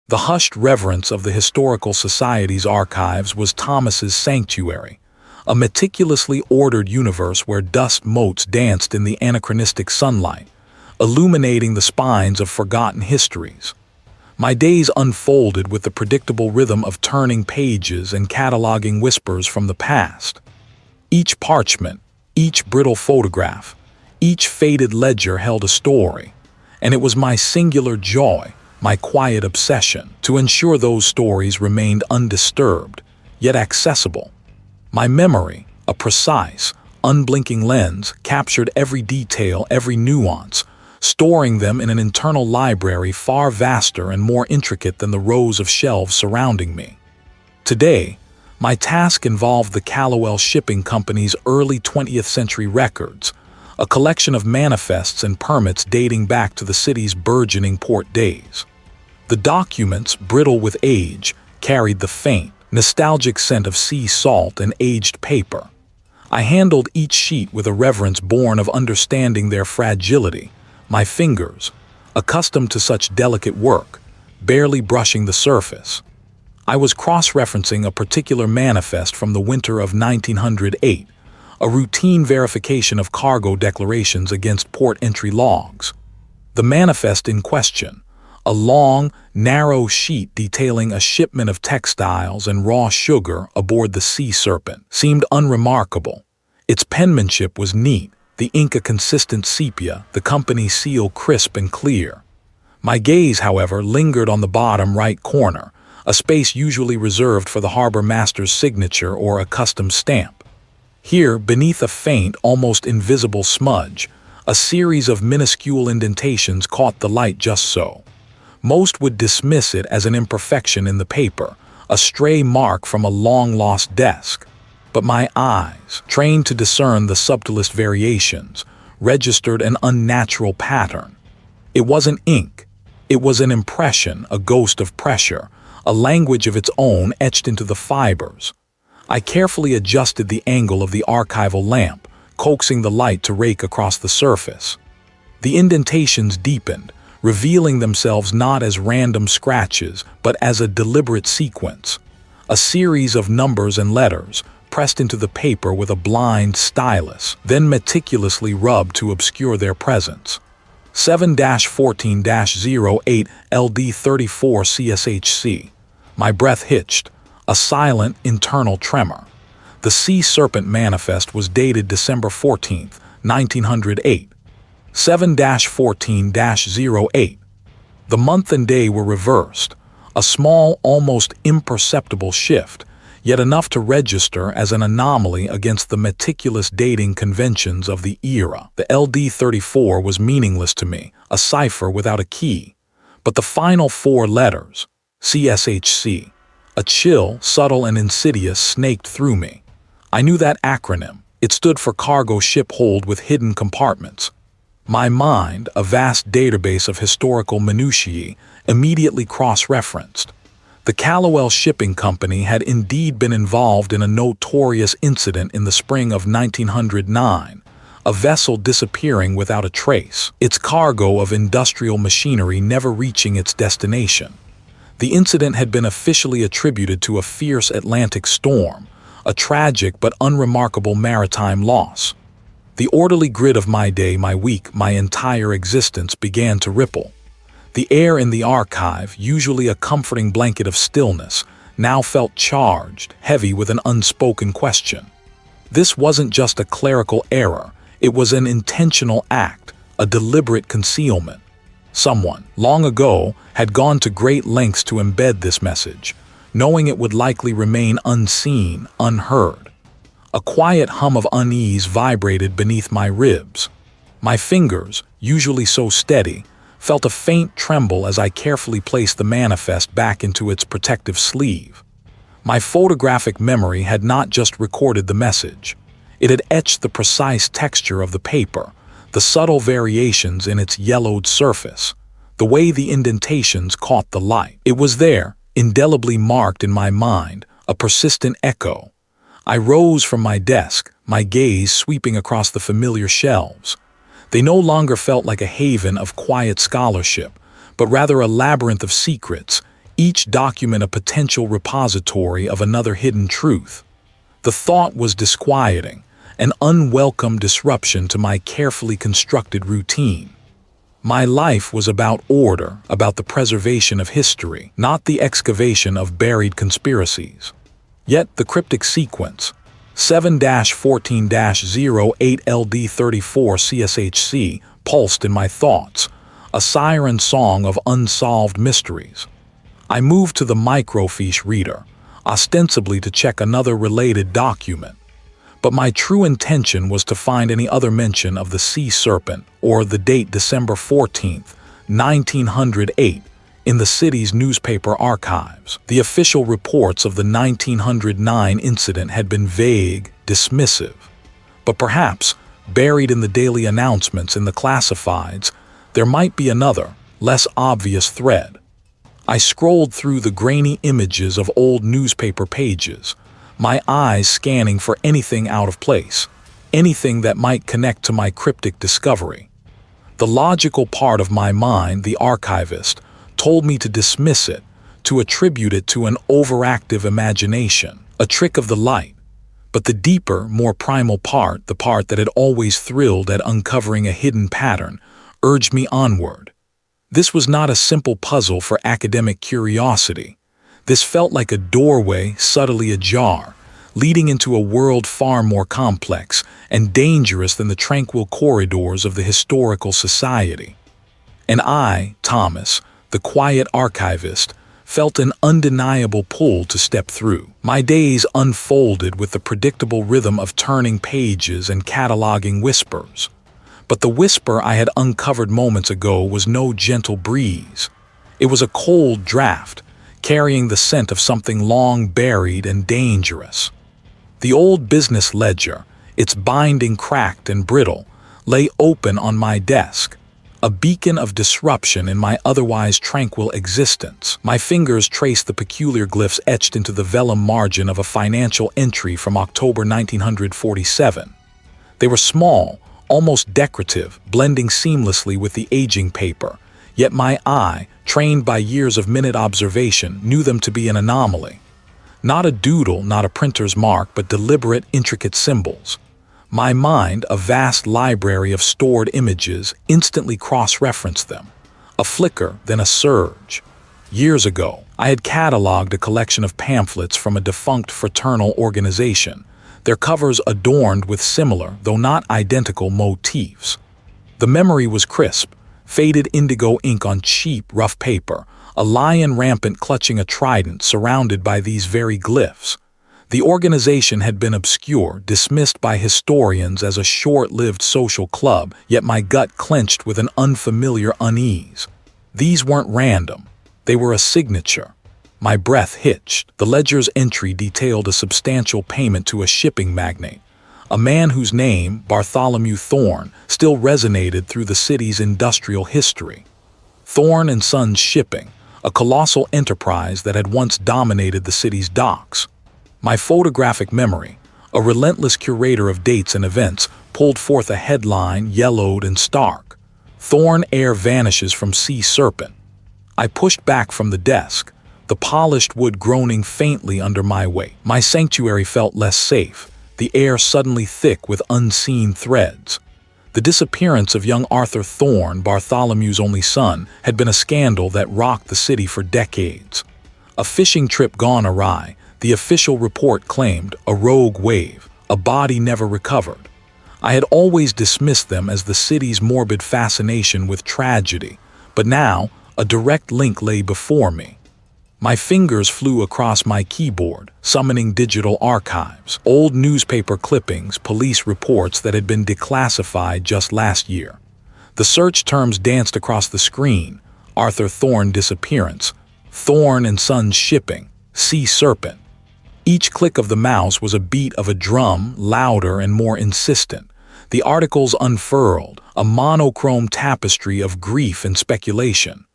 The hushed reverence of the Historical Society's archives was Thomas's sanctuary, a meticulously ordered universe where dust motes danced in the anachronistic sunlight, illuminating the spines of forgotten histories. My days unfolded with the predictable rhythm of turning pages and cataloging whispers from the past. Each parchment, each brittle photograph, each faded ledger held a story, and it was my singular joy, my quiet obsession, to ensure those stories remained undisturbed, yet accessible. My memory, a precise, unblinking lens, captured every detail, every nuance, storing them in an internal library far vaster and more intricate than the rows of shelves surrounding me. Today, my task involved the Callowell Shipping Company's early 20th century records, a collection of manifests and permits dating back to the city's burgeoning port days. The documents, brittle with age, carried the faint, nostalgic scent of sea salt and aged paper. I handled each sheet with a reverence born of understanding their fragility, my fingers, accustomed to such delicate work, barely brushing the surface. I was cross-referencing a particular manifest from the winter of 1908, a routine verification of cargo declarations against port entry logs. The manifest in question, a long, narrow sheet detailing a shipment of textiles and raw sugar aboard the Serpent, seemed unremarkable. Its penmanship was neat, the ink a consistent sepia, the company seal crisp and clear. My gaze, however, lingered on the bottom right corner, a space usually reserved for the harbor master's signature or a custom stamp. Here, beneath a faint, almost invisible smudge, a series of minuscule indentations caught the light just so. Most would dismiss it as an imperfection in the paper, a stray mark from a long-lost desk. But my eyes, trained to discern the subtlest variations, registered an unnatural pattern. It wasn't ink. It was an impression, a ghost of pressure, a language of its own etched into the fibers. I carefully adjusted the angle of the archival lamp, coaxing the light to rake across the surface. The indentations deepened, revealing themselves not as random scratches, but as a deliberate sequence. A series of numbers and letters, pressed into the paper with a blind stylus, then meticulously rubbed to obscure their presence. 7-14-08 LD34 CSHC. My breath hitched, a silent, internal tremor. The Serpent manifest was dated December 14, 1908. 7-14-08. The month and day were reversed, a small, almost imperceptible shift, yet enough to register as an anomaly against the meticulous dating conventions of the era. The LD34 was meaningless to me, a cipher without a key. But the final four letters, CSHC, a chill, subtle and insidious, snaked through me. I knew that acronym. It stood for cargo ship hold with hidden compartments. My mind, a vast database of historical minutiae, immediately cross-referenced. The Callowell Shipping Company had indeed been involved in a notorious incident in the spring of 1909, a vessel disappearing without a trace, its cargo of industrial machinery never reaching its destination. The incident had been officially attributed to a fierce Atlantic storm, a tragic but unremarkable maritime loss. The orderly grid of my day, my week, my entire existence began to ripple. The air in the archive, usually a comforting blanket of stillness, now felt charged, heavy with an unspoken question. This wasn't just a clerical error, it was an intentional act, a deliberate concealment. Someone, long ago, had gone to great lengths to embed this message, knowing it would likely remain unseen, unheard. A quiet hum of unease vibrated beneath my ribs. My fingers, usually so steady, felt a faint tremble as I carefully placed the manifest back into its protective sleeve. My photographic memory had not just recorded the message. It had etched the precise texture of the paper, the subtle variations in its yellowed surface, the way the indentations caught the light. It was there, indelibly marked in my mind, a persistent echo. I rose from my desk, my gaze sweeping across the familiar shelves. They no longer felt like a haven of quiet scholarship, but rather a labyrinth of secrets, each document a potential repository of another hidden truth. The thought was disquieting, an unwelcome disruption to my carefully constructed routine. My life was about order, about the preservation of history, not the excavation of buried conspiracies. Yet the cryptic sequence, 7-14-08LD34 CSHC, pulsed in my thoughts, a siren song of unsolved mysteries. I moved to the microfiche reader, ostensibly to check another related document. But my true intention was to find any other mention of the sea serpent or the date December 14th, 1908, in the city's newspaper archives. The official reports of the 1909 incident had been vague, dismissive. But perhaps, buried in the daily announcements in the classifieds, there might be another, less obvious thread. I scrolled through the grainy images of old newspaper pages, my eyes scanning for anything out of place, anything that might connect to my cryptic discovery. The logical part of my mind, the archivist, told me to dismiss it, to attribute it to an overactive imagination, a trick of the light. But the deeper, more primal part, the part that had always thrilled at uncovering a hidden pattern, urged me onward. This was not a simple puzzle for academic curiosity. This felt like a doorway subtly ajar, leading into a world far more complex and dangerous than the tranquil corridors of the historical society. And I, Thomas, the quiet archivist, felt an undeniable pull to step through. My days unfolded with the predictable rhythm of turning pages and cataloging whispers. But the whisper I had uncovered moments ago was no gentle breeze. It was a cold draft, carrying the scent of something long buried and dangerous. The old business ledger, its binding cracked and brittle, lay open on my desk, a beacon of disruption in my otherwise tranquil existence. My fingers traced the peculiar glyphs etched into the vellum margin of a financial entry from October 1947. They were small, almost decorative, blending seamlessly with the aging paper, yet my eye, trained by years of minute observation, knew them to be an anomaly. Not a doodle, not a printer's mark, but deliberate, intricate symbols. My mind, a vast library of stored images, instantly cross-referenced them. A flicker, then a surge. Years ago, I had cataloged a collection of pamphlets from a defunct fraternal organization, their covers adorned with similar, though not identical, motifs. The memory was crisp, faded indigo ink on cheap, rough paper, a lion rampant clutching a trident surrounded by these very glyphs. The organization had been obscure, dismissed by historians as a short-lived social club, yet my gut clenched with an unfamiliar unease. These weren't random. They were a signature. My breath hitched. The ledger's entry detailed a substantial payment to a shipping magnate, a man whose name, Bartholomew Thorne, still resonated through the city's industrial history. Thorne and Sons Shipping, a colossal enterprise that had once dominated the city's docks. My photographic memory, a relentless curator of dates and events, pulled forth a headline yellowed and stark. Thorne heir vanishes from sea serpent. I pushed back from the desk, the polished wood groaning faintly under my weight. My sanctuary felt less safe, the air suddenly thick with unseen threads. The disappearance of young Arthur Thorne, Bartholomew's only son, had been a scandal that rocked the city for decades. A fishing trip gone awry, the official report claimed, a rogue wave, a body never recovered. I had always dismissed them as the city's morbid fascination with tragedy, but now a direct link lay before me. My fingers flew across my keyboard, summoning digital archives, old newspaper clippings, police reports that had been declassified just last year. The search terms danced across the screen: Arthur Thorne disappearance, Thorne and Sons Shipping, Sea Serpent. Each click of the mouse was a beat of a drum, louder and more insistent. The articles unfurled, a monochrome tapestry of grief and speculation.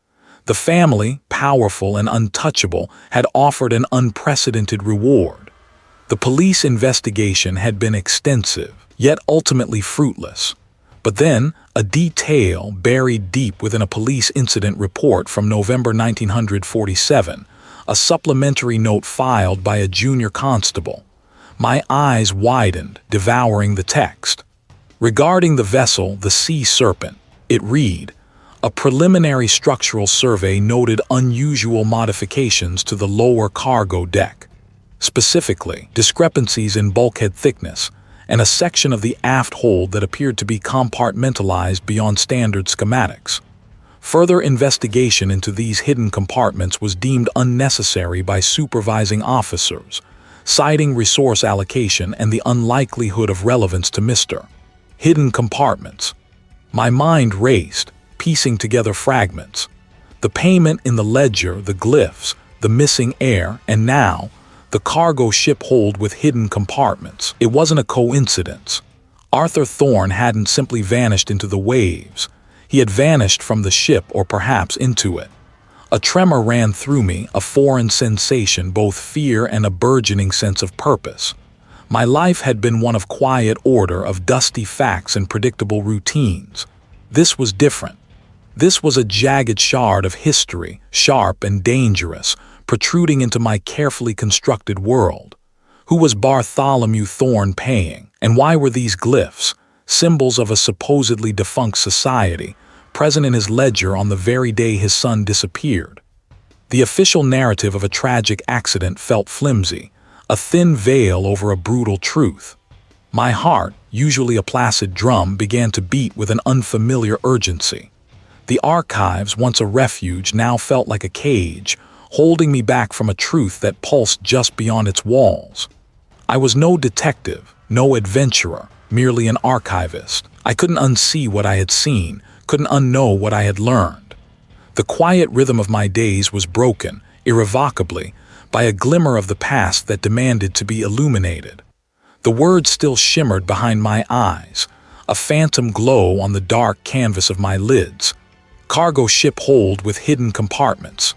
The family, powerful and untouchable, had offered an unprecedented reward. The police investigation had been extensive, yet ultimately fruitless. But then, a detail buried deep within a police incident report from November 1947, a supplementary note filed by a junior constable. My eyes widened, devouring the text. Regarding the vessel, the Sea Serpent, it read, "A preliminary structural survey noted unusual modifications to the lower cargo deck. Specifically, discrepancies in bulkhead thickness, and a section of the aft hold that appeared to be compartmentalized beyond standard schematics. Further investigation into these hidden compartments was deemed unnecessary by supervising officers, citing resource allocation and the unlikelihood of relevance to Mr. Hidden compartments." My mind raced, piecing together fragments. The payment in the ledger, the glyphs, the missing heir, and now, the cargo ship hold with hidden compartments. It wasn't a coincidence. Arthur Thorne hadn't simply vanished into the waves. He had vanished from the ship, or perhaps into it. A tremor ran through me, a foreign sensation, both fear and a burgeoning sense of purpose. My life had been one of quiet order, of dusty facts and predictable routines. This was different. This was a jagged shard of history, sharp and dangerous, protruding into my carefully constructed world. Who was Bartholomew Thorne paying? And why were these glyphs, symbols of a supposedly defunct society, present in his ledger on the very day his son disappeared? The official narrative of a tragic accident felt flimsy, a thin veil over a brutal truth. My heart, usually a placid drum, began to beat with an unfamiliar urgency. The archives, once a refuge, now felt like a cage, holding me back from a truth that pulsed just beyond its walls. I was no detective, no adventurer, merely an archivist. I couldn't unsee what I had seen, couldn't unknow what I had learned. The quiet rhythm of my days was broken, irrevocably, by a glimmer of the past that demanded to be illuminated. The words still shimmered behind my eyes, a phantom glow on the dark canvas of my lids. Cargo ship hold with hidden compartments.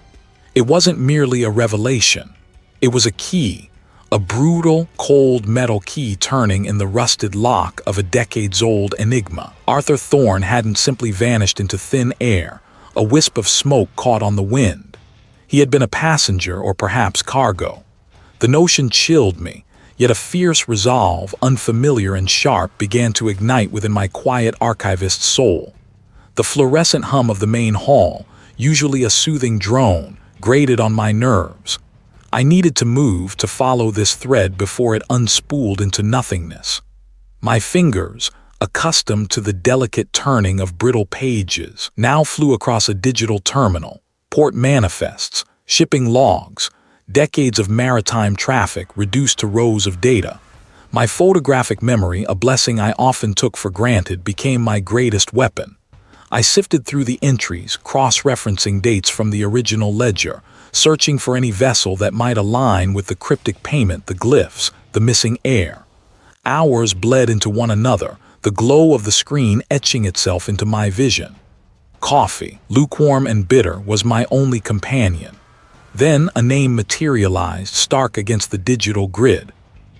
It wasn't merely a revelation. It was a key, a brutal, cold metal key turning in the rusted lock of a decades-old enigma. Arthur Thorne hadn't simply vanished into thin air, a wisp of smoke caught on the wind. He had been a passenger, or perhaps cargo. The notion chilled me, yet a fierce resolve, unfamiliar and sharp, began to ignite within my quiet archivist's soul. The fluorescent hum of the main hall, usually a soothing drone, grated on my nerves. I needed to move, to follow this thread before it unspooled into nothingness. My fingers, accustomed to the delicate turning of brittle pages, now flew across a digital terminal, port manifests, shipping logs, decades of maritime traffic reduced to rows of data. My photographic memory, a blessing I often took for granted, became my greatest weapon. I sifted through the entries, cross-referencing dates from the original ledger, searching for any vessel that might align with the cryptic payment, the glyphs, the missing heir. Hours bled into one another, the glow of the screen etching itself into my vision. Coffee, lukewarm and bitter, was my only companion. Then a name materialized, stark against the digital grid.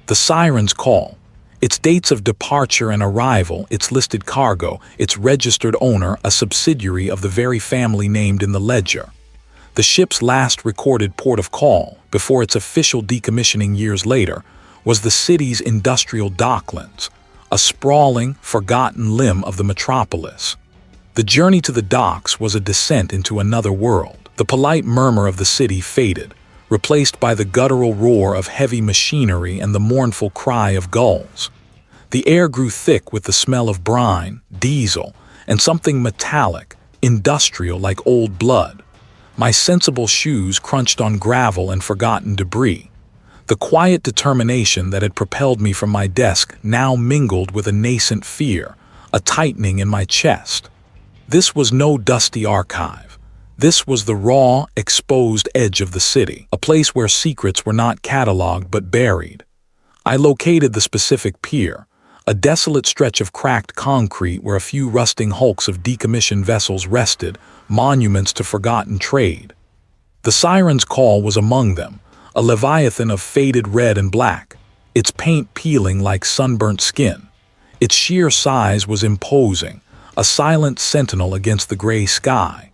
The siren's call. Its dates of departure and arrival, its listed cargo, its registered owner, a subsidiary of the very family named in the ledger. The ship's last recorded port of call, before its official decommissioning years later, was the city's industrial docklands, a sprawling, forgotten limb of the metropolis. The journey to the docks was a descent into another world. The polite murmur of the city faded, replaced by the guttural roar of heavy machinery and the mournful cry of gulls. The air grew thick with the smell of brine, diesel, and something metallic, industrial, like old blood. My sensible shoes crunched on gravel and forgotten debris. The quiet determination that had propelled me from my desk now mingled with a nascent fear, a tightening in my chest. This was no dusty archive. This was the raw, exposed edge of the city, a place where secrets were not cataloged but buried. I located the specific pier, a desolate stretch of cracked concrete where a few rusting hulks of decommissioned vessels rested, monuments to forgotten trade. The siren's call was among them, a leviathan of faded red and black, its paint peeling like sunburnt skin. Its sheer size was imposing, a silent sentinel against the gray sky.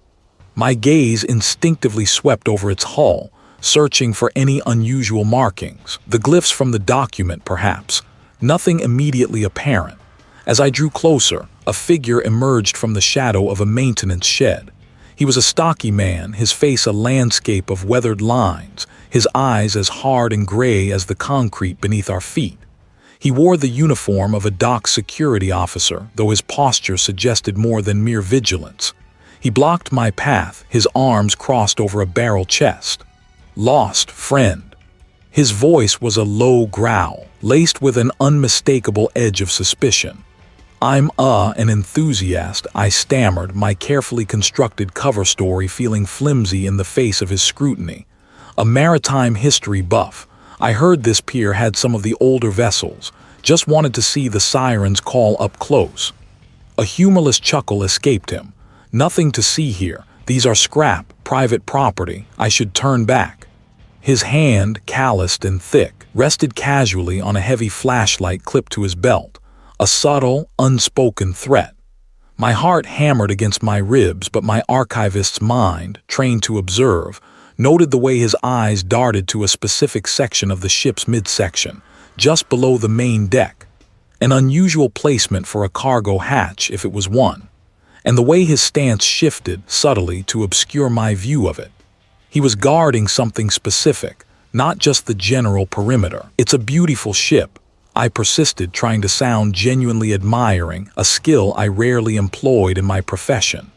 My gaze instinctively swept over its hull, searching for any unusual markings, the glyphs from the document perhaps. Nothing immediately apparent. As I drew closer, a figure emerged from the shadow of a maintenance shed. He was a stocky man, his face a landscape of weathered lines, his eyes as hard and gray as the concrete beneath our feet. He wore the uniform of a dock security officer, though his posture suggested more than mere vigilance. He blocked my path, his arms crossed over a barrel chest. "Lost, friend." His voice was a low growl, laced with an unmistakable edge of suspicion. "I'm an enthusiast," I stammered, my carefully constructed cover story feeling flimsy in the face of his scrutiny. "A maritime history buff. I heard this pier had some of the older vessels. Just wanted to see the siren's call up close." A humorless chuckle escaped him. "Nothing to see here. These are scrap, private property. I should turn back." His hand, calloused and thick, rested casually on a heavy flashlight clipped to his belt. A subtle, unspoken threat. My heart hammered against my ribs, but my archivist's mind, trained to observe, noted the way his eyes darted to a specific section of the ship's midsection, just below the main deck. An unusual placement for a cargo hatch, if it was one. And the way his stance shifted, subtly, to obscure my view of it. He was guarding something specific, not just the general perimeter. "It's a beautiful ship," I persisted, trying to sound genuinely admiring, a skill I rarely employed in my profession.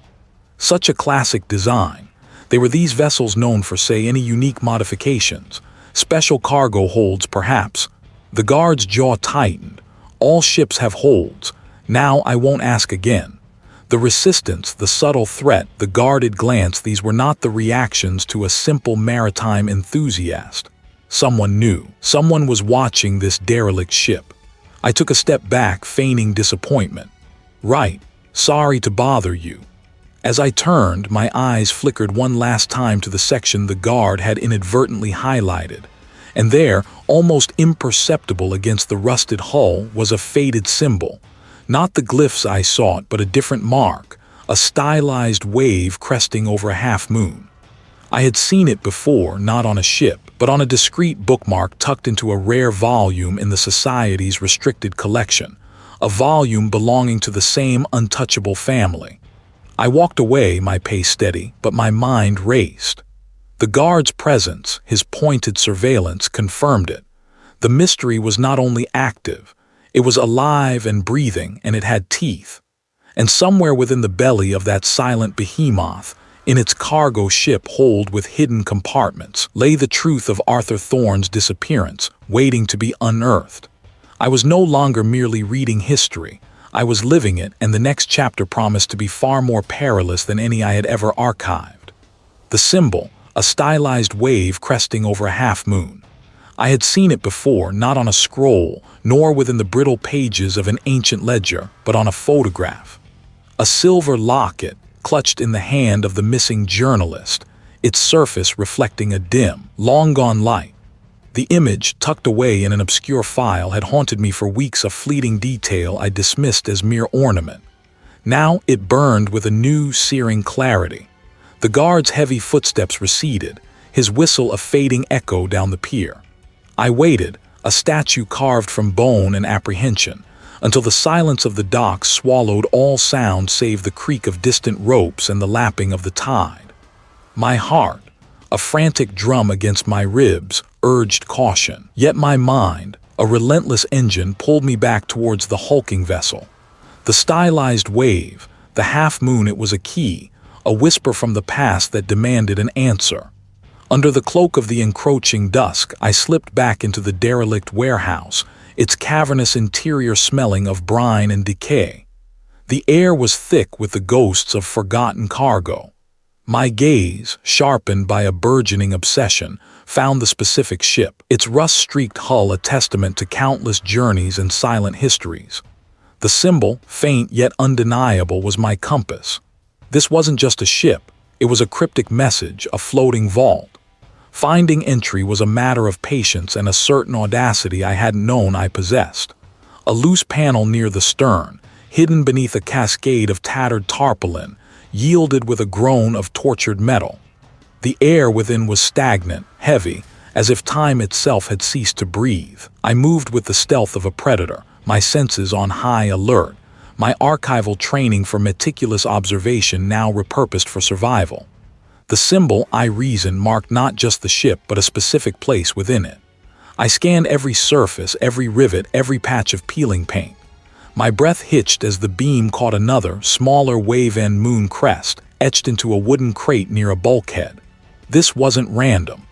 "Such a classic design. They were these vessels known for, say, any unique modifications? Special cargo holds, perhaps?" The guard's jaw tightened. "All ships have holds. Now I won't ask again." The resistance, the subtle threat, the guarded glance, these were not the reactions to a simple maritime enthusiast. Someone knew. Someone was watching this derelict ship. I took a step back, feigning disappointment. "Right. Sorry to bother you." As I turned, my eyes flickered one last time to the section the guard had inadvertently highlighted. And there, almost imperceptible against the rusted hull, was a faded symbol. Not the glyphs I sought, but a different mark, a stylized wave cresting over a half-moon. I had seen it before, not on a ship, but on a discreet bookmark tucked into a rare volume in the Society's restricted collection, a volume belonging to the same untouchable family. I walked away, my pace steady, but my mind raced. The guard's presence, his pointed surveillance, confirmed it. The mystery was not only active, it was alive and breathing, and it had teeth. And somewhere within the belly of that silent behemoth, in its cargo ship hold with hidden compartments, lay the truth of Arthur Thorne's disappearance, waiting to be unearthed. I was no longer merely reading history. I was living it, and the next chapter promised to be far more perilous than any I had ever archived. The symbol, a stylized wave cresting over a half-moon. I had seen it before, not on a scroll, nor within the brittle pages of an ancient ledger, but on a photograph. A silver locket, clutched in the hand of the missing journalist, its surface reflecting a dim, long-gone light. The image, tucked away in an obscure file, had haunted me for weeks, a fleeting detail I dismissed as mere ornament. Now it burned with a new, searing clarity. The guard's heavy footsteps receded, his whistle a fading echo down the pier. I waited, a statue carved from bone and apprehension, until the silence of the docks swallowed all sound save the creak of distant ropes and the lapping of the tide. My heart, a frantic drum against my ribs, urged caution. Yet my mind, a relentless engine, pulled me back towards the hulking vessel. The stylized wave, the half-moon, it was a key, a whisper from the past that demanded an answer. Under the cloak of the encroaching dusk, I slipped back into the derelict warehouse, its cavernous interior smelling of brine and decay. The air was thick with the ghosts of forgotten cargo. My gaze, sharpened by a burgeoning obsession, found the specific ship, its rust-streaked hull a testament to countless journeys and silent histories. The symbol, faint yet undeniable, was my compass. This wasn't just a ship, it was a cryptic message, a floating vault. Finding entry was a matter of patience and a certain audacity I hadn't known I possessed. A loose panel near the stern, hidden beneath a cascade of tattered tarpaulin, yielded with a groan of tortured metal. The air within was stagnant, heavy, as if time itself had ceased to breathe. I moved with the stealth of a predator, my senses on high alert, my archival training for meticulous observation now repurposed for survival. The symbol, I reasoned, marked not just the ship but a specific place within it. I scanned every surface, every rivet, every patch of peeling paint. My breath hitched as the beam caught another, smaller wave-end moon crest, etched into a wooden crate near a bulkhead. This wasn't random.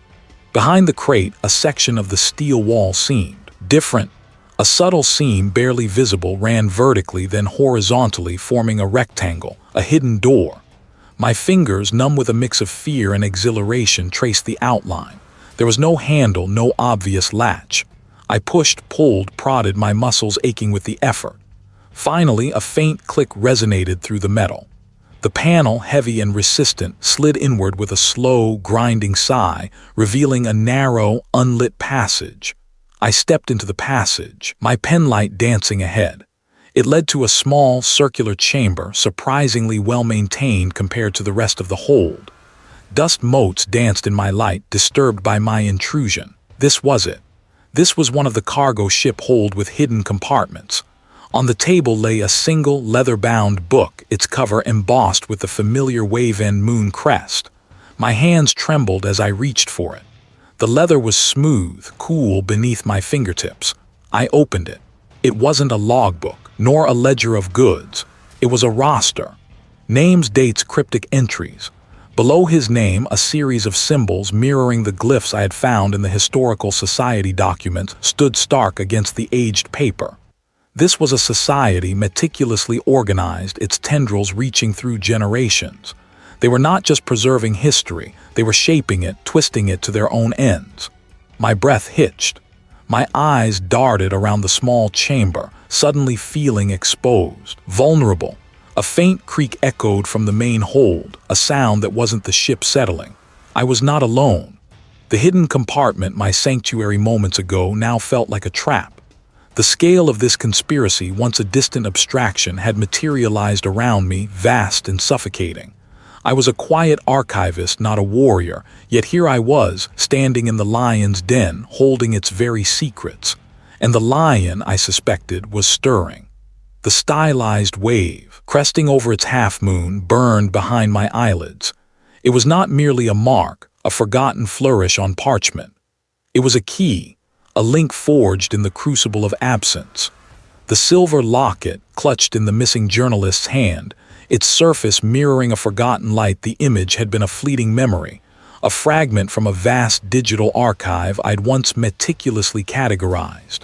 Behind the crate, a section of the steel wall seemed different. A subtle seam, barely visible, ran vertically then horizontally, forming a rectangle, a hidden door. My fingers, numb with a mix of fear and exhilaration, traced the outline. There was no handle, no obvious latch. I pushed, pulled, prodded, my muscles aching with the effort. Finally, a faint click resonated through the metal. The panel, heavy and resistant, slid inward with a slow, grinding sigh, revealing a narrow, unlit passage. I stepped into the passage, my penlight dancing ahead. It led to a small, circular chamber, surprisingly well-maintained compared to the rest of the hold. Dust motes danced in my light, disturbed by my intrusion. This was it. This was one of the cargo ship hold with hidden compartments. On the table lay a single, leather-bound book, its cover embossed with the familiar wave-end moon crest. My hands trembled as I reached for it. The leather was smooth, cool beneath my fingertips. I opened it. It wasn't a logbook, nor a ledger of goods. It was a roster. Names, dates, cryptic entries. Below his name, a series of symbols mirroring the glyphs I had found in the Historical Society documents stood stark against the aged paper. This was a society meticulously organized, its tendrils reaching through generations. They were not just preserving history, they were shaping it, twisting it to their own ends. My breath hitched. My eyes darted around the small chamber, suddenly feeling exposed, vulnerable. A faint creak echoed from the main hold, a sound that wasn't the ship settling. I was not alone. The hidden compartment, my sanctuary moments ago, now felt like a trap. The scale of this conspiracy, once a distant abstraction, had materialized around me, vast and suffocating. I was a quiet archivist, not a warrior, yet here I was, standing in the lion's den, holding its very secrets. And the lion, I suspected, was stirring. The stylized wave, cresting over its half-moon, burned behind my eyelids. It was not merely a mark, a forgotten flourish on parchment. It was a key, a link forged in the crucible of absence. The silver locket, clutched in the missing journalist's hand, its surface mirroring a forgotten light. The image had been a fleeting memory, a fragment from a vast digital archive I'd once meticulously categorized.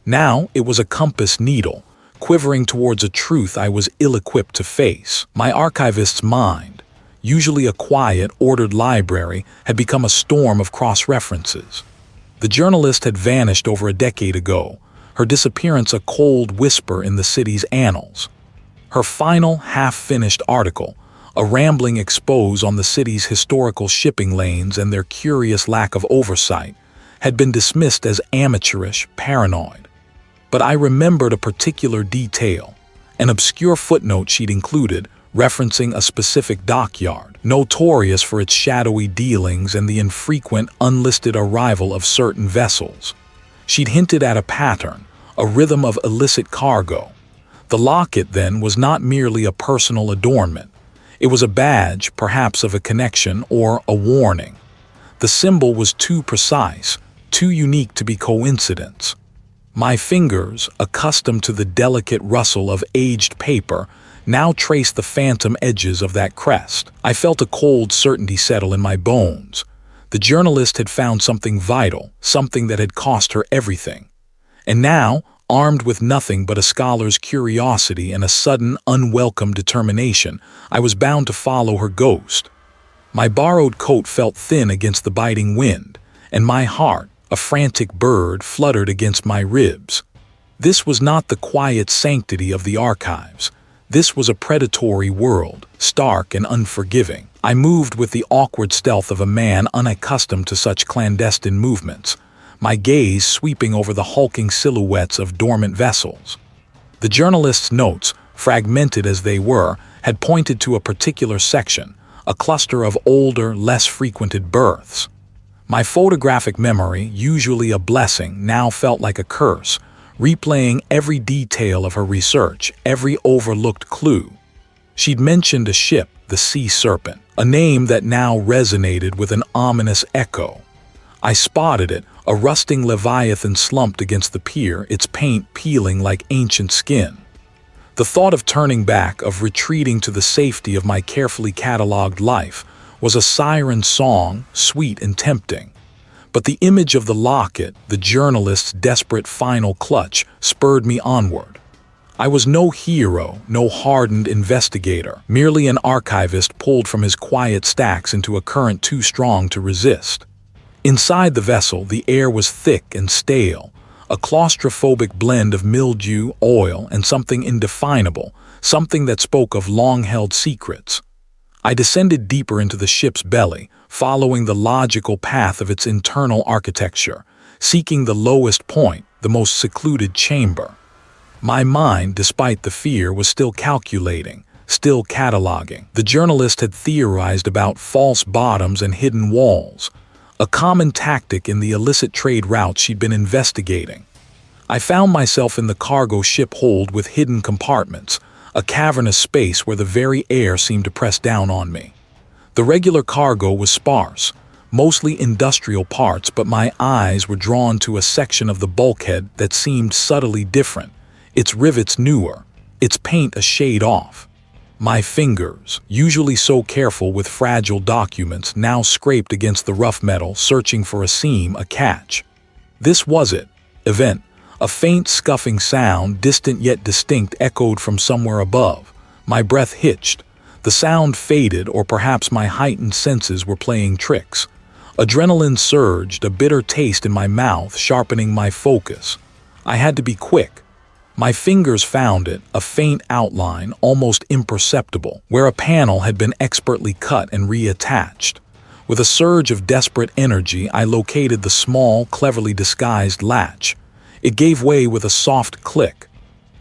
Now it was a compass needle, quivering towards a truth I was ill-equipped to face. My archivist's mind, usually a quiet, ordered library, had become a storm of cross-references. The journalist had vanished over a decade ago, her disappearance a cold whisper in the city's annals. Her final, half-finished article, a rambling expose on the city's historical shipping lanes and their curious lack of oversight, had been dismissed as amateurish, paranoid. But I remembered a particular detail, an obscure footnote she'd included, referencing a specific dockyard, notorious for its shadowy dealings and the infrequent, unlisted arrival of certain vessels. She'd hinted at a pattern, a rhythm of illicit cargo. The locket, then, was not merely a personal adornment. It was a badge, perhaps of a connection or a warning. The symbol was too precise, too unique to be coincidence. My fingers, accustomed to the delicate rustle of aged paper, now traced the phantom edges of that crest. I felt a cold certainty settle in my bones. The journalist had found something vital, something that had cost her everything. And now, armed with nothing but a scholar's curiosity and a sudden, unwelcome determination, I was bound to follow her ghost. My borrowed coat felt thin against the biting wind, and my heart, a frantic bird, fluttered against my ribs. This was not the quiet sanctity of the archives. This was a predatory world, stark and unforgiving. I moved with the awkward stealth of a man unaccustomed to such clandestine movements, my gaze sweeping over the hulking silhouettes of dormant vessels. The journalist's notes, fragmented as they were, had pointed to a particular section, a cluster of older, less frequented berths. My photographic memory, usually a blessing, now felt like a curse, replaying every detail of her research, every overlooked clue. She'd mentioned a ship, the Sea Serpent, a name that now resonated with an ominous echo. I spotted it, a rusting leviathan slumped against the pier, its paint peeling like ancient skin. The thought of turning back, of retreating to the safety of my carefully catalogued life, was a siren song, sweet and tempting. But the image of the locket, the journalist's desperate final clutch, spurred me onward. I was no hero, no hardened investigator, merely an archivist pulled from his quiet stacks into a current too strong to resist. Inside the vessel, the air was thick and stale, a claustrophobic blend of mildew, oil, and something indefinable, something that spoke of long-held secrets. I descended deeper into the ship's belly, following the logical path of its internal architecture, seeking the lowest point, the most secluded chamber. My mind, despite the fear, was still calculating, still cataloging. The journalist had theorized about false bottoms and hidden walls, a common tactic in the illicit trade routes she'd been investigating. I found myself in the cargo ship hold with hidden compartments, a cavernous space where the very air seemed to press down on me. The regular cargo was sparse, mostly industrial parts, but my eyes were drawn to a section of the bulkhead that seemed subtly different, its rivets newer, its paint a shade off. My fingers, usually so careful with fragile documents, now scraped against the rough metal, searching for a seam, a catch. This was it. Event. A faint scuffing sound, distant yet distinct, echoed from somewhere above. My breath hitched. The sound faded, or perhaps my heightened senses were playing tricks. Adrenaline surged, a bitter taste in my mouth, sharpening my focus. I had to be quick. My fingers found it, a faint outline, almost imperceptible, where a panel had been expertly cut and reattached. With a surge of desperate energy, I located the small, cleverly disguised latch. It gave way with a soft click.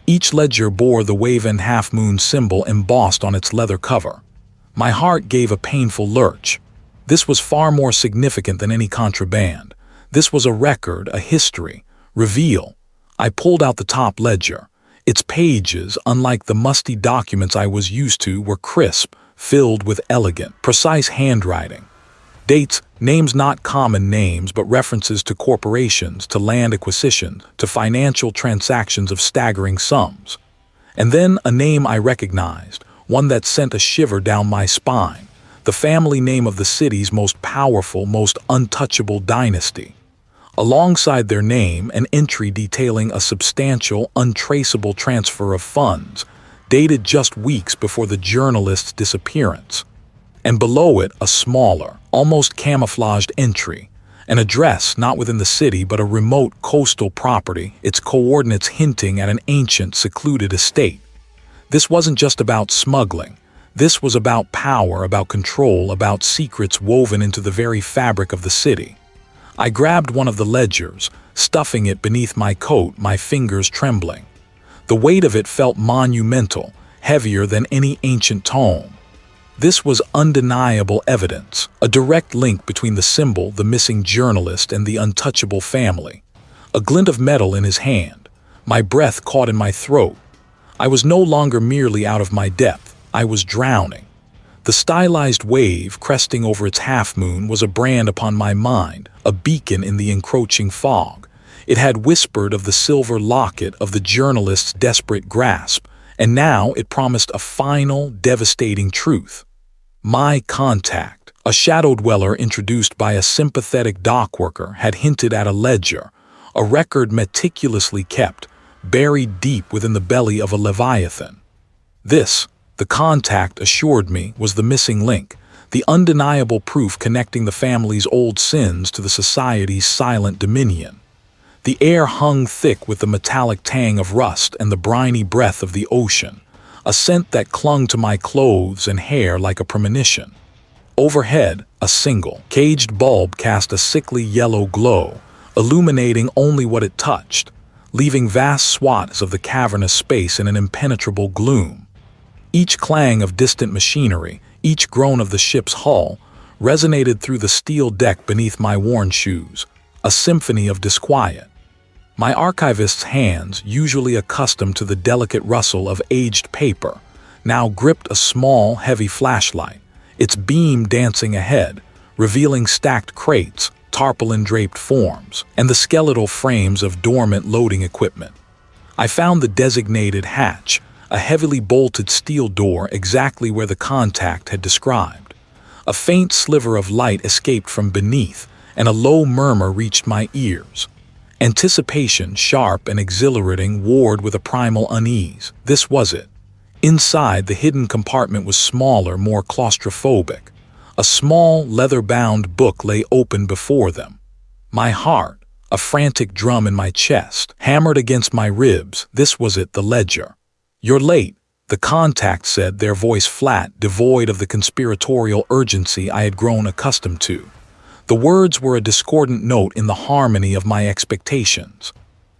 Each ledger bore the wave-end half-moon symbol embossed on its leather cover. My heart gave a painful lurch. This was far more significant than any contraband. This was a record, a history. Reveal. I pulled out the top ledger. Its pages, unlike the musty documents I was used to, were crisp, filled with elegant, precise handwriting. Dates, names not common names, but references to corporations, to land acquisitions, to financial transactions of staggering sums. And then a name I recognized, one that sent a shiver down my spine, the family name of the city's most powerful, most untouchable dynasty. Alongside their name, an entry detailing a substantial, untraceable transfer of funds, dated just weeks before the journalist's disappearance. And below it, a smaller, almost camouflaged entry, an address not within the city but a remote coastal property, its coordinates hinting at an ancient, secluded estate. This wasn't just about smuggling. This was about power, about control, about secrets woven into the very fabric of the city. I grabbed one of the ledgers, stuffing it beneath my coat, my fingers trembling. The weight of it felt monumental, heavier than any ancient tome. This was undeniable evidence, a direct link between the symbol, the missing journalist, and the untouchable family. A glint of metal in his hand. My breath caught in my throat. I was no longer merely out of my depth. I was drowning. The stylized wave cresting over its half-moon was a brand upon my mind, a beacon in the encroaching fog. It had whispered of the silver locket, of the journalist's desperate grasp, and now it promised a final, devastating truth. My contact, a shadow dweller introduced by a sympathetic dockworker, had hinted at a ledger, a record meticulously kept, buried deep within the belly of a leviathan. This, the contact assured me, was the missing link, the undeniable proof connecting the family's old sins to the society's silent dominion. The air hung thick with the metallic tang of rust and the briny breath of the ocean, a scent that clung to my clothes and hair like a premonition. Overhead, a single, caged bulb cast a sickly yellow glow, illuminating only what it touched, leaving vast swaths of the cavernous space in an impenetrable gloom. Each clang of distant machinery, each groan of the ship's hull, resonated through the steel deck beneath my worn shoes, a symphony of disquiet. My archivist's hands, usually accustomed to the delicate rustle of aged paper, now gripped a small, heavy flashlight, its beam dancing ahead, revealing stacked crates, tarpaulin-draped forms, and the skeletal frames of dormant loading equipment. I found the designated hatch, a heavily bolted steel door exactly where the contact had described. A faint sliver of light escaped from beneath, and a low murmur reached my ears. Anticipation, sharp and exhilarating, warred with a primal unease. This was it. Inside, the hidden compartment was smaller, more claustrophobic. A small, leather-bound book lay open before them. My heart, a frantic drum in my chest, hammered against my ribs. This was it, the ledger. "You're late," the contact said, their voice flat, devoid of the conspiratorial urgency I had grown accustomed to. The words were a discordant note in the harmony of my expectations.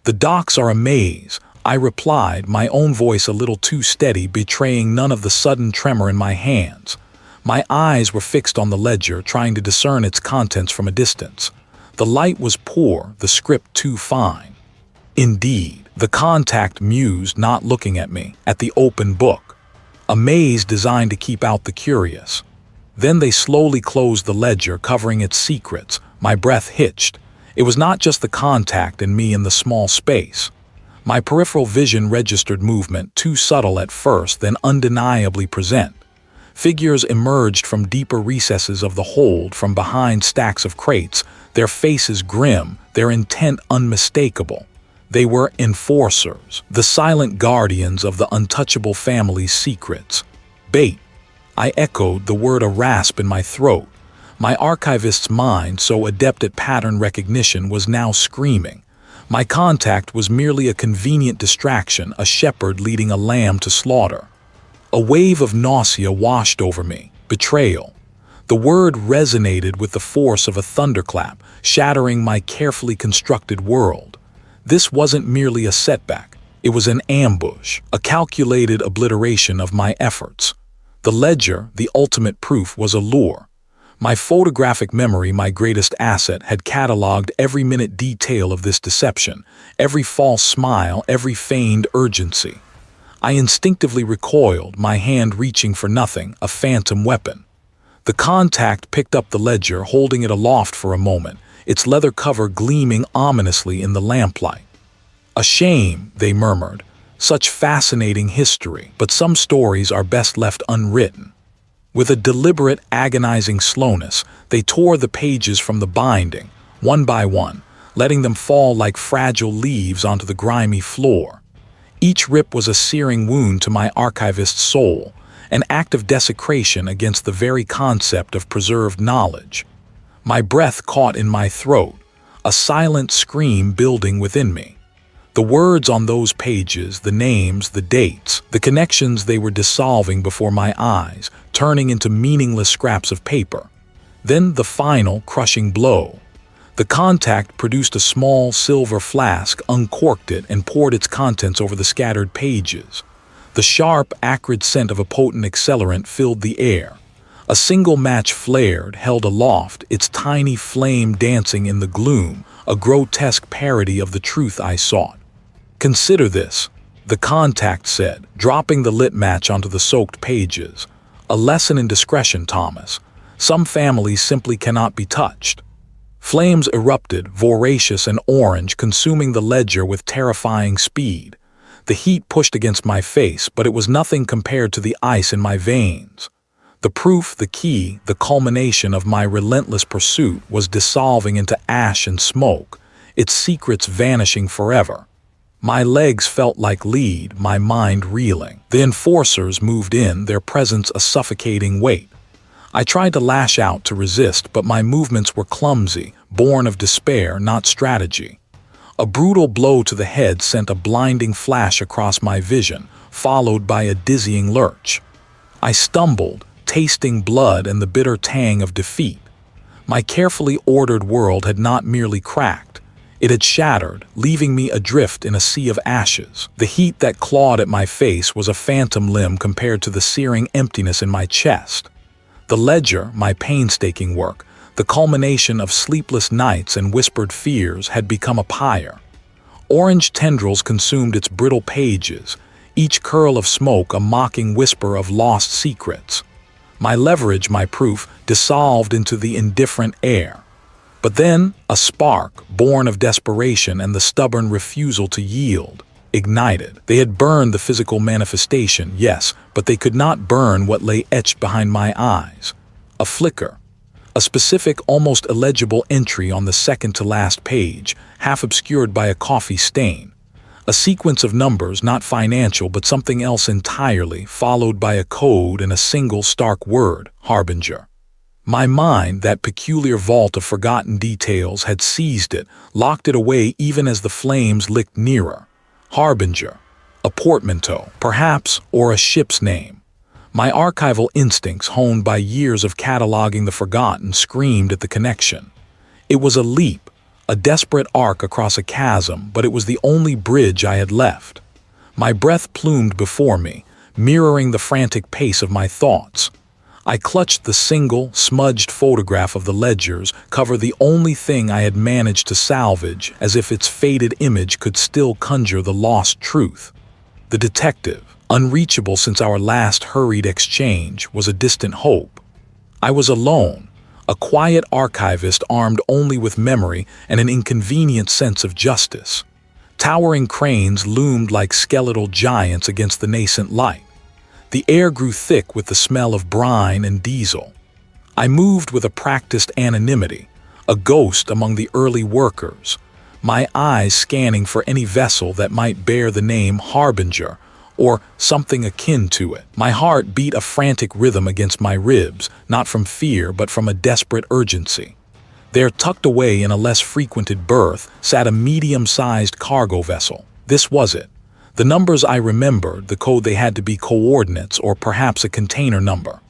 "The docks are a maze," I replied, my own voice a little too steady, betraying none of the sudden tremor in my hands. My eyes were fixed on the ledger, trying to discern its contents from a distance. The light was poor, the script too fine. "Indeed," the contact mused, not looking at me, at the open book. "A maze designed to keep out the curious." Then they slowly closed the ledger, covering its secrets. My breath hitched. It was not just the contact and me in the small space. My peripheral vision registered movement, too subtle at first, then undeniably present. Figures emerged from deeper recesses of the hold, from behind stacks of crates, their faces grim, their intent unmistakable. They were enforcers, the silent guardians of the untouchable family's secrets. "Bait," I echoed, the word a rasp in my throat. My archivist's mind, so adept at pattern recognition, was now screaming. My contact was merely a convenient distraction, a shepherd leading a lamb to slaughter. A wave of nausea washed over me. Betrayal. The word resonated with the force of a thunderclap, shattering my carefully constructed world. This wasn't merely a setback. It was an ambush, a calculated obliteration of my efforts. The ledger, the ultimate proof, was a lure. My photographic memory, my greatest asset, had cataloged every minute detail of this deception, every false smile, every feigned urgency. I instinctively recoiled, my hand reaching for nothing, a phantom weapon. The contact picked up the ledger, holding it aloft for a moment, its leather cover gleaming ominously in the lamplight. "A shame," they murmured. "Such fascinating history, but some stories are best left unwritten." With a deliberate, agonizing slowness, they tore the pages from the binding, one by one, letting them fall like fragile leaves onto the grimy floor. Each rip was a searing wound to my archivist's soul, an act of desecration against the very concept of preserved knowledge. My breath caught in my throat, a silent scream building within me. The words on those pages, the names, the dates, the connections, they were dissolving before my eyes, turning into meaningless scraps of paper. Then the final, crushing blow. The contact produced a small silver flask, uncorked it, and poured its contents over the scattered pages. The sharp, acrid scent of a potent accelerant filled the air. A single match flared, held aloft, its tiny flame dancing in the gloom, a grotesque parody of the truth I sought. "Consider this," the contact said, dropping the lit match onto the soaked pages. "A lesson in discretion, Thomas. Some families simply cannot be touched." Flames erupted, voracious and orange, consuming the ledger with terrifying speed. The heat pushed against my face, but it was nothing compared to the ice in my veins. The proof, the key, the culmination of my relentless pursuit was dissolving into ash and smoke, its secrets vanishing forever. My legs felt like lead, my mind reeling. The enforcers moved in, their presence a suffocating weight. I tried to lash out, to resist, but my movements were clumsy, born of despair, not strategy. A brutal blow to the head sent a blinding flash across my vision, followed by a dizzying lurch. I stumbled, tasting blood and the bitter tang of defeat. My carefully ordered world had not merely cracked. It had shattered, leaving me adrift in a sea of ashes. The heat that clawed at my face was a phantom limb compared to the searing emptiness in my chest. The ledger, my painstaking work, the culmination of sleepless nights and whispered fears, had become a pyre. Orange tendrils consumed its brittle pages, each curl of smoke a mocking whisper of lost secrets. My leverage, my proof, dissolved into the indifferent air. But then, a spark, born of desperation and the stubborn refusal to yield, ignited. They had burned the physical manifestation, yes, but they could not burn what lay etched behind my eyes. A flicker. A specific, almost illegible entry on the second-to-last page, half obscured by a coffee stain. A sequence of numbers, not financial but something else entirely, followed by a code and a single stark word, Harbinger. My mind, that peculiar vault of forgotten details, had seized it, locked it away even as the flames licked nearer. Harbinger. A portmanteau, perhaps, or a ship's name. My archival instincts, honed by years of cataloging the forgotten, screamed at the connection. It was a leap, a desperate arc across a chasm, but it was the only bridge I had left. My breath plumed before me, mirroring the frantic pace of my thoughts. I clutched the single, smudged photograph of the ledger's cover, the only thing I had managed to salvage, as if its faded image could still conjure the lost truth. The detective, unreachable since our last hurried exchange, was a distant hope. I was alone, a quiet archivist armed only with memory and an inconvenient sense of justice. Towering cranes loomed like skeletal giants against the nascent light. The air grew thick with the smell of brine and diesel. I moved with a practiced anonymity, a ghost among the early workers, my eyes scanning for any vessel that might bear the name Harbinger, or something akin to it. My heart beat a frantic rhythm against my ribs, not from fear but from a desperate urgency. There, tucked away in a less frequented berth, sat a medium-sized cargo vessel. This was it. The numbers I remembered, the code, they had to be coordinates or perhaps a container number.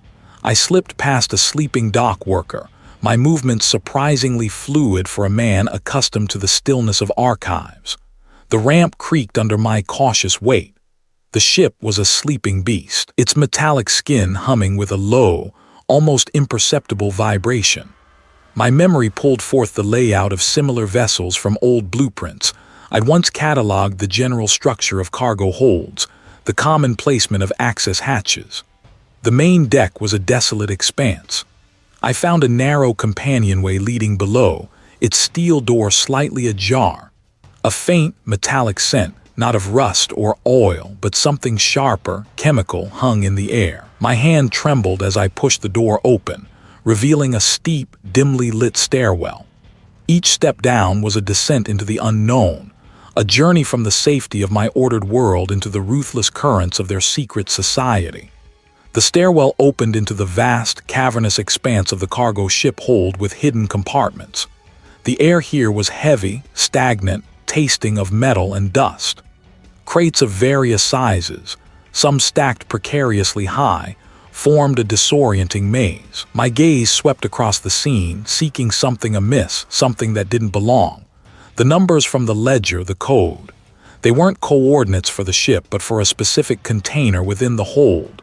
I slipped past a sleeping dock worker, my movements surprisingly fluid for a man accustomed to the stillness of archives. The ramp creaked under my cautious weight. The ship was a sleeping beast, its metallic skin humming with a low, almost imperceptible vibration. My memory pulled forth the layout of similar vessels from old blueprints. I'd once cataloged the general structure of cargo holds, the common placement of access hatches. The main deck was a desolate expanse. I found a narrow companionway leading below, its steel door slightly ajar. A faint, metallic scent, not of rust or oil, but something sharper, chemical, hung in the air. My hand trembled as I pushed the door open, revealing a steep, dimly lit stairwell. Each step down was a descent into the unknown, a journey from the safety of my ordered world into the ruthless currents of their secret society. The stairwell opened into the vast, cavernous expanse of the cargo ship hold with hidden compartments. The air here was heavy, stagnant, tasting of metal and dust. Crates of various sizes, some stacked precariously high, formed a disorienting maze. My gaze swept across the scene, seeking something amiss, something that didn't belong. The numbers from the ledger, the code. They weren't coordinates for the ship, but for a specific container within the hold.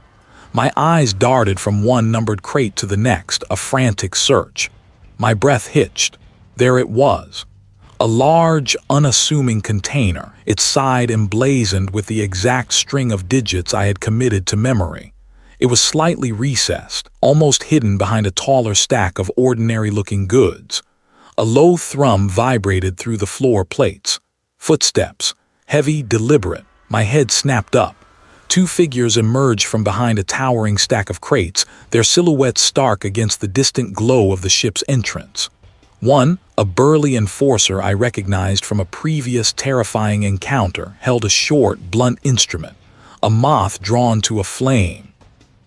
My eyes darted from one numbered crate to the next, a frantic search. My breath hitched. There it was. A large, unassuming container, its side emblazoned with the exact string of digits I had committed to memory. It was slightly recessed, almost hidden behind a taller stack of ordinary-looking goods. A low thrum vibrated through the floor plates. Footsteps, heavy, deliberate. My head snapped up. Two figures emerged from behind a towering stack of crates, their silhouettes stark against the distant glow of the ship's entrance. One, a burly enforcer I recognized from a previous terrifying encounter, held a short, blunt instrument, a moth drawn to a flame.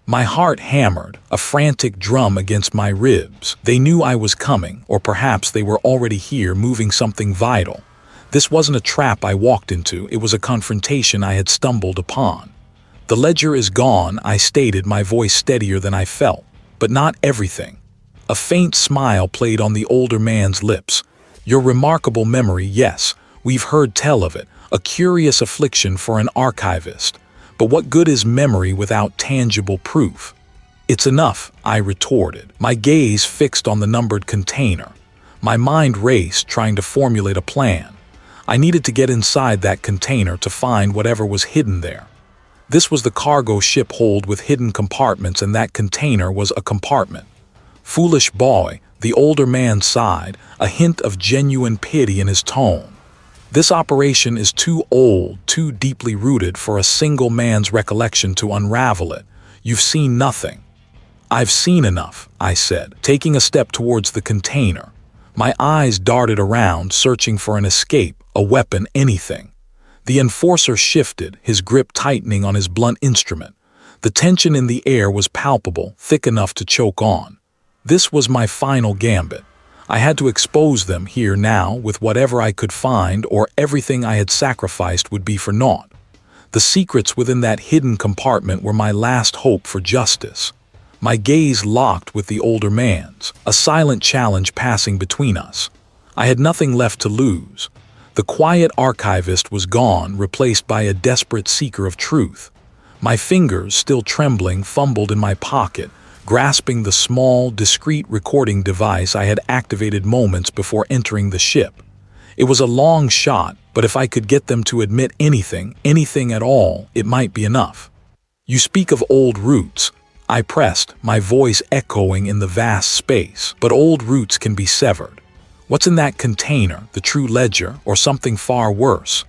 My heart hammered, a frantic drum against my ribs. They knew I was coming, or perhaps they were already here moving something vital. This wasn't a trap I walked into, it was a confrontation I had stumbled upon. "The ledger is gone," I stated, my voice steadier than I felt. "But not everything." A faint smile played on the older man's lips. "Your remarkable memory, yes, we've heard tell of it, a curious affliction for an archivist. But what good is memory without tangible proof?" "It's enough," I retorted, my gaze fixed on the numbered container. My mind raced, trying to formulate a plan. I needed to get inside that container to find whatever was hidden there. This was the cargo ship hold with hidden compartments, and that container was a compartment. "Foolish boy," the older man sighed, a hint of genuine pity in his tone. "This operation is too old, too deeply rooted for a single man's recollection to unravel it. You've seen nothing." "I've seen enough," I said, taking a step towards the container. My eyes darted around, searching for an escape, a weapon, anything. The enforcer shifted, his grip tightening on his blunt instrument. The tension in the air was palpable, thick enough to choke on. This was my final gambit. I had to expose them here now with whatever I could find, or everything I had sacrificed would be for naught. The secrets within that hidden compartment were my last hope for justice. My gaze locked with the older man's, a silent challenge passing between us. I had nothing left to lose. The quiet archivist was gone, replaced by a desperate seeker of truth. My fingers, still trembling, fumbled in my pocket, grasping the small, discreet recording device I had activated moments before entering the ship. It was a long shot, but if I could get them to admit anything at all, it might be enough. "You speak of old roots," I pressed, my voice echoing in the vast space. "But old roots can be severed. What's in that container, the true ledger, or something far worse?"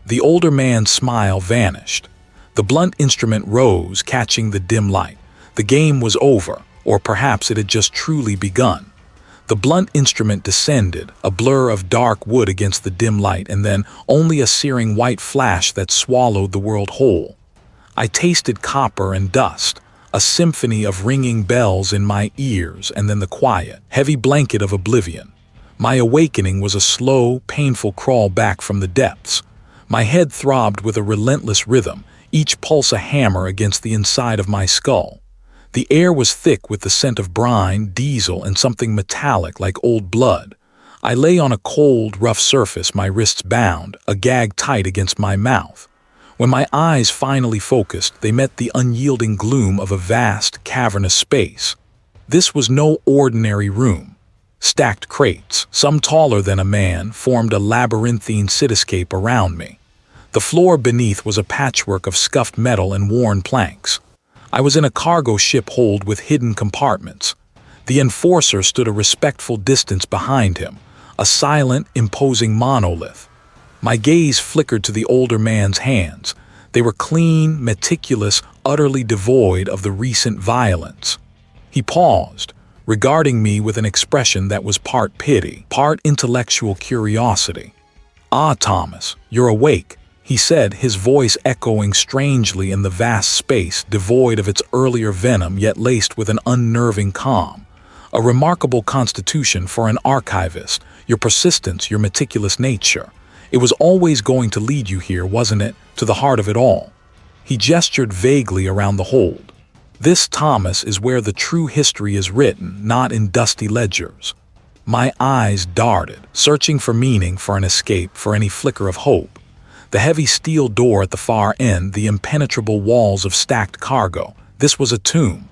The older man's smile vanished. The blunt instrument rose, catching the dim light. The game was over, or perhaps it had just truly begun. The blunt instrument descended, a blur of dark wood against the dim light, and then only a searing white flash that swallowed the world whole. I tasted copper and dust, a symphony of ringing bells in my ears, and then the quiet, heavy blanket of oblivion. My awakening was a slow, painful crawl back from the depths. My head throbbed with a relentless rhythm, each pulse a hammer against the inside of my skull. The air was thick with the scent of brine, diesel, and something metallic like old blood. I lay on a cold, rough surface, my wrists bound, a gag tight against my mouth. When my eyes finally focused, they met the unyielding gloom of a vast, cavernous space. This was no ordinary room. Stacked crates, some taller than a man, formed a labyrinthine cityscape around me. The floor beneath was a patchwork of scuffed metal and worn planks. I was in a cargo ship hold with hidden compartments. The enforcer stood a respectful distance behind him, a silent, imposing monolith. My gaze flickered to the older man's hands. They were clean, meticulous, utterly devoid of the recent violence. He paused, regarding me with an expression that was part pity, part intellectual curiosity. "Ah, Thomas, you're awake," he said, his voice echoing strangely in the vast space, devoid of its earlier venom yet laced with an unnerving calm. "A remarkable constitution for an archivist, your persistence, your meticulous nature. It was always going to lead you here, wasn't it, to the heart of it all?" He gestured vaguely around the hold. "This, Thomas, is where the true history is written, not in dusty ledgers." My eyes darted, searching for meaning, for an escape, for any flicker of hope. The heavy steel door at the far end, the impenetrable walls of stacked cargo. This was a tomb.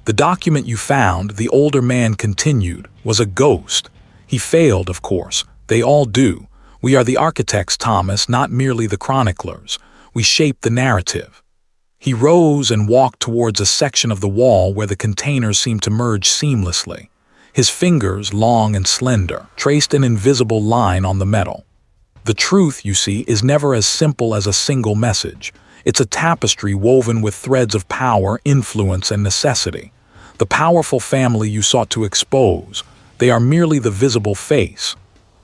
"The document you found," the older man continued, "was a ghost. He failed, of course. They all do. We are the architects, Thomas, not merely the chroniclers. We shape the narrative." He rose and walked towards a section of the wall where the containers seemed to merge seamlessly. His fingers, long and slender, traced an invisible line on the metal. "The truth, you see, is never as simple as a single message. It's a tapestry woven with threads of power, influence, and necessity. The powerful family you sought to expose, they are merely the visible face.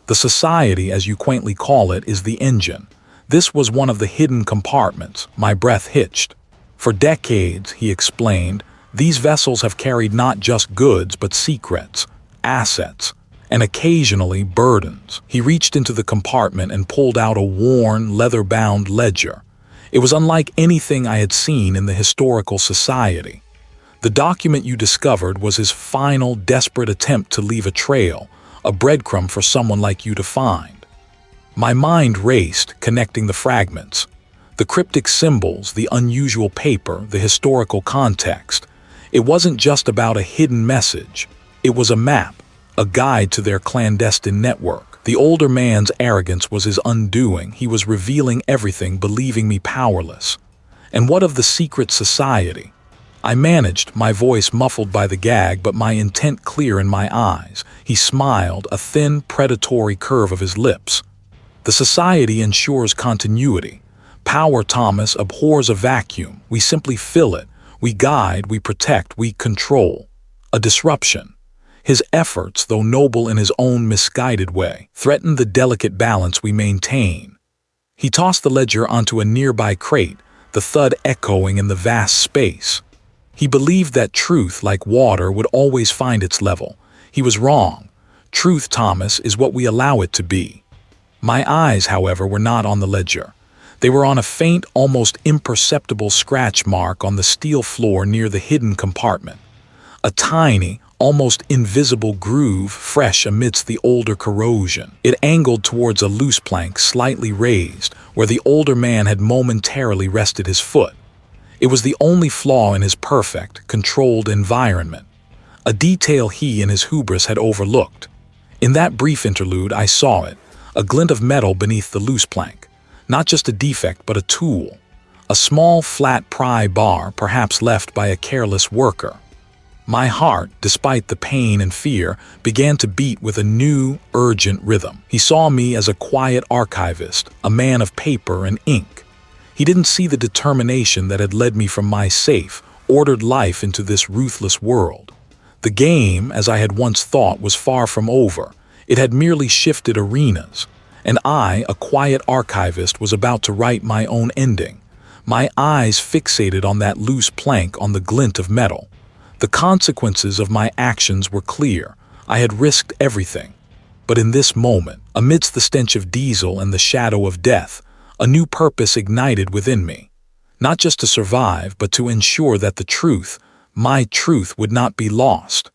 The society, as you quaintly call it, is the engine. This was one of the hidden compartments." My breath hitched. "For decades," he explained, "these vessels have carried not just goods but secrets, assets, and occasionally burdens." He reached into the compartment and pulled out a worn, leather-bound ledger. It was unlike anything I had seen in the historical society. "The document you discovered was his final, desperate attempt to leave a trail, a breadcrumb for someone like you to find." My mind raced, connecting the fragments. The cryptic symbols, the unusual paper, the historical context. It wasn't just about a hidden message. It was a map, a guide to their clandestine network. The older man's arrogance was his undoing. He was revealing everything, believing me powerless. And what of the secret society? I managed, my voice muffled by the gag, but my intent clear in my eyes. He smiled, a thin, predatory curve of his lips. The society ensures continuity. Power, Thomas, abhors a vacuum. We simply fill it. We guide, we protect, we control. A disruption. His efforts, though noble in his own misguided way, threatened the delicate balance we maintain. He tossed the ledger onto a nearby crate, the thud echoing in the vast space. He believed that truth, like water, would always find its level. He was wrong. Truth, Thomas, is what we allow it to be. My eyes, however, were not on the ledger. They were on a faint, almost imperceptible scratch mark on the steel floor near the hidden compartment. A tiny, almost invisible groove fresh amidst the older corrosion. It angled towards a loose plank slightly raised, where the older man had momentarily rested his foot. It was the only flaw in his perfect, controlled environment, a detail he in his hubris had overlooked. In that brief interlude I saw it, a glint of metal beneath the loose plank. Not just a defect, but a tool. A small, flat pry bar, perhaps left by a careless worker. My heart, despite the pain and fear, began to beat with a new, urgent rhythm. He saw me as a quiet archivist, a man of paper and ink. He didn't see the determination that had led me from my safe, ordered life into this ruthless world. The game, as I had once thought, was far from over. It had merely shifted arenas. And I, a quiet archivist, was about to write my own ending. My eyes fixated on that loose plank, on the glint of metal. The consequences of my actions were clear. I had risked everything. But in this moment, amidst the stench of diesel and the shadow of death, a new purpose ignited within me. Not just to survive, but to ensure that the truth, my truth, would not be lost.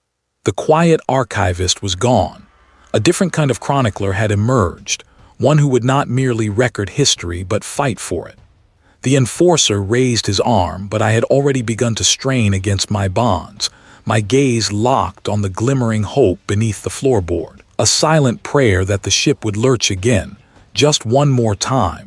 The quiet archivist was gone. A different kind of chronicler had emerged, one who would not merely record history but fight for it. The enforcer raised his arm, but I had already begun to strain against my bonds, my gaze locked on the glimmering hope beneath the floorboard, a silent prayer that the ship would lurch again, just one more time.